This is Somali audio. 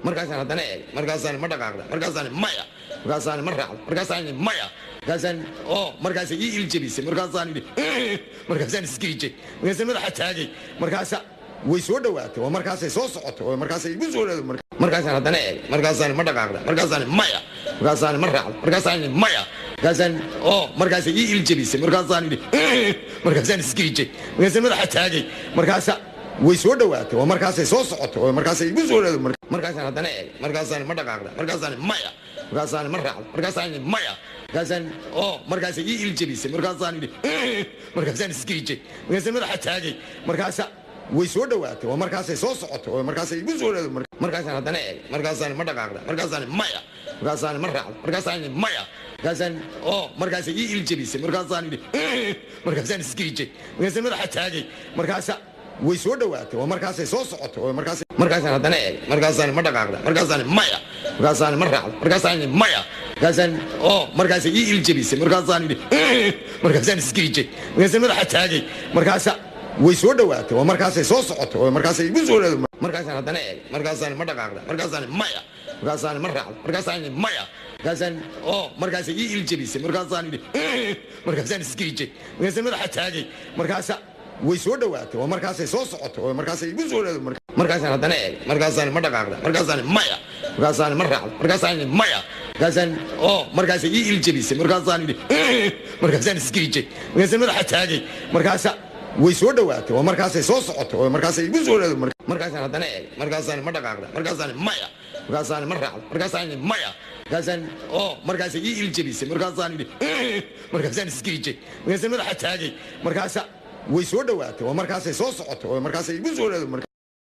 markaasaan haddana eeg markaasaan ma dhaqaaqda markaasaan maya markaasaan ma raacda markaasaan maya markaasaan markaasay ii iljabisay markaasaan idhi markaasaan iskiijay markaasaan madaxa taagay markaasa way soo dhawaatay oo markaasay soo socotay oo markaasay igu soo dhawaatay markaasaan haddana eeg markaasaan ma dhaqaaqda markaasaan maya markaasaan ma raacda markaasaan maya markaasaan markaasay ii iljabisay markaasaan idhi markaasaan iskiijay markaasaan madaxa taagay markaasa way soo dhawaatay oo markaasay soo socotay oo markaasay igu soo dhawaatay markaasaan haddana eeg markaasaan ma dhaqaaqda markaasaan maya markaasaan ma raacda markaasaan maya markaasaan markaasay ii iljabisay markaasaan idhi markaasaan iskiijay markaasaan madaxa taagay markaasa way soo dhawaatay oo markaasay soo socotay oo markaasay igu soo dhawaatay markaasaan haddana eeg markaasaan ma dhaqaaqda markaasaan maya markaasaan ma raacda markaasaan maya markaasaan markaasay ii iljabisay markaasaan idhi markaasaan iskiijay markaasaan madaxa taagay markaasa way soo dhawaatay oo markaasay soo socotay oo markaasaan haddana eeg markaasaan ma dhaqaaqda markaasaan maya markaasaan ma raacda markaasaan maya markaasaan markaasay ii iljabisay markaasaan idhi markaasaan iskiijay markaasaan madaxa taagay markaasa way soo dhawaatay oo markaasay soo socotay oo markaasay igu soo dhawaatay markaasaan haddana eeg markaasaan ma dhaqaaqda markaasaan maya markaasaan ma raacda markaasaan maya markaasaan markaasay ii iljabisay markaasaan idhi markaasaan iskiijay markaasaan madaxa taagay markaasa way soo dhawaatay oo markaasay soo socotay oo markaasay igu soo dhawaatay markaasaan haddana eeg markaasaan ma dhaqaaqda markaasaan maya markaasaan ma raacda markaasaan maya markaasaan markaasay ii iljabisay markaasaan idhi markaasaan iskiijay markaasaan madaxa taagay markaasa way soo dhawaatay oo markaasay soo socotay oo markaasay igu soo dhawaatay markaasaan haddana eeg markaasaan ma dhaqaaqda markaasaan maya markaasaan ma raacda markaasaan maya markaasaan markaasay ii iljabisay markaasaan idhi markaasaan iskiijay markaasaan madaxa taagay markaasa way soo dhawaatay oo markaasay soo socotay oo markaasay igu soo dhawaatay